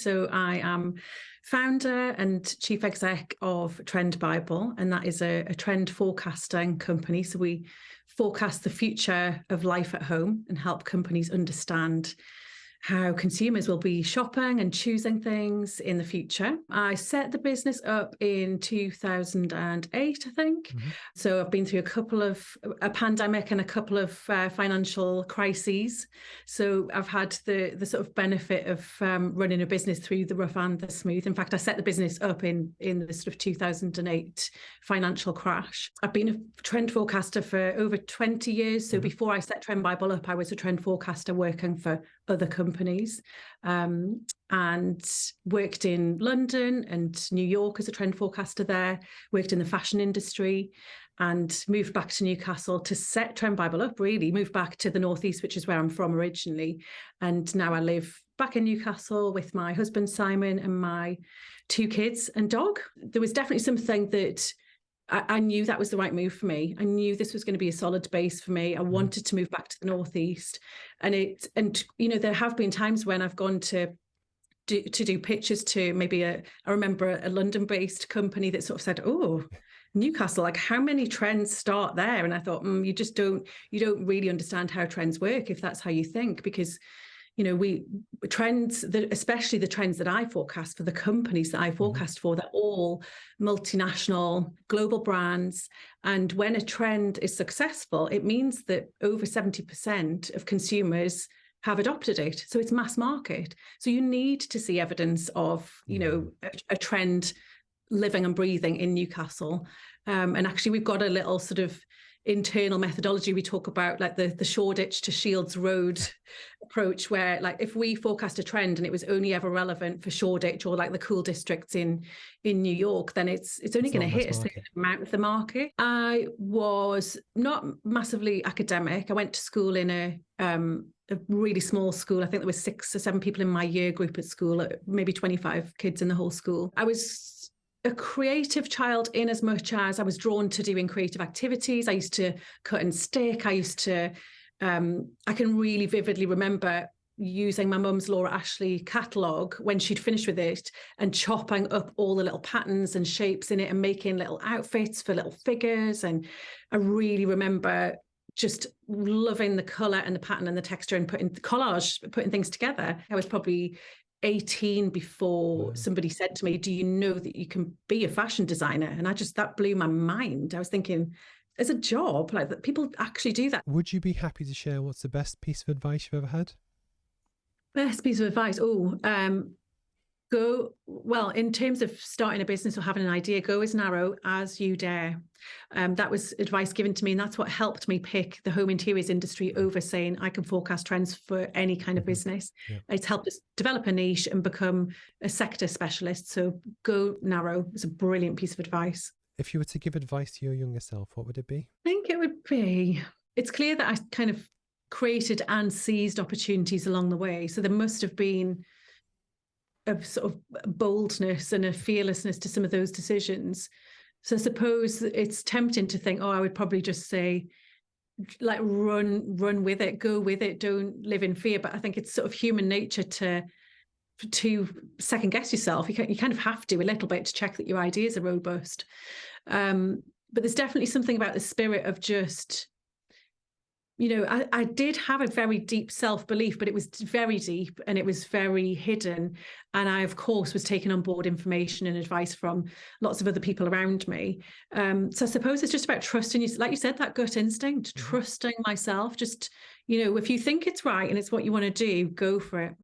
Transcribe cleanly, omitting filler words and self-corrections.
So I am founder and chief exec of TrendBible, and that is a trend forecasting company. So we forecast the future of life at home and help companies understand how consumers will be shopping and choosing things in the future. I set the business up in 2008, I think. Mm-hmm. So I've been through a pandemic and a couple of financial crises. So I've had the sort of benefit of running a business through the rough and the smooth. In fact, I set the business up in the sort of 2008 financial crash. I've been a trend forecaster for over 20 years. So before I set TrendBible up, I was a trend forecaster working for other companies, and worked in London and New York as a trend forecaster there, worked in the fashion industry, and moved back to Newcastle to set TrendBible up, really, moved back to the Northeast, which is where I'm from originally. And now I live back in Newcastle with my husband, Simon, and my 2 kids and dog. There was definitely something that I knew that was the right move for me. I knew this was going to be a solid base for me. I wanted to move back to the Northeast. And there have been times when I've gone to do pitches to maybe I remember a London-based company that sort of said, "Oh, Newcastle, like how many trends start there?" And I thought, you don't really understand how trends work if that's how you think, because especially the trends that I forecast for the companies that I forecast for, they're all multinational, global brands. And when a trend is successful, it means that over 70% of consumers have adopted it. So it's mass market. So you need to see evidence of, a trend living and breathing in Newcastle. And actually, we've got a little sort of internal methodology. We talk about like the Shoreditch to Shields Road approach, where like if we forecast a trend and it was only ever relevant for Shoreditch or like the cool districts in New York, then it's only going to hit a certain amount of the market. I was not massively academic. I went to school in a really small school. I think there were 6 or 7 people in my year group at school, maybe 25 kids in the whole school. I was a creative child in as much as I was drawn to doing creative activities. I used to cut and stick. I can really vividly remember using my mum's Laura Ashley catalogue when she'd finished with it and chopping up all the little patterns and shapes in it and making little outfits for little figures. And I really remember just loving the colour and the pattern and the texture and putting things together. I was probably 18 before somebody said to me, "Do you know that you can be a fashion designer?" And that blew my mind. I was thinking, as a job, like that people actually do that. Would you be happy to share what's the best piece of advice you've ever had? Best piece of advice? In terms of starting a business or having an idea, go as narrow as you dare. That was advice given to me, and that's what helped me pick the home interiors industry over saying I can forecast trends for any kind of business. Yeah. It's helped us develop a niche and become a sector specialist. So go narrow. It's a brilliant piece of advice. If you were to give advice to your younger self, what would it be? I think it would be, it's clear that I kind of created and seized opportunities along the way. So there must have been a sort of boldness and a fearlessness to some of those decisions. So I suppose it's tempting to think, I would probably just say, like, run with it, go with it, don't live in fear. But I think it's sort of human nature to second guess yourself. You kind of have to a little bit to check that your ideas are robust. But there's definitely something about the spirit of just, I did have a very deep self-belief, but it was very deep and it was very hidden. And I, of course, was taking on board information and advice from lots of other people around me. So I suppose it's just about trusting you. Like you said, that gut instinct, trusting myself. Just, if you think it's right and it's what you want to do, go for it.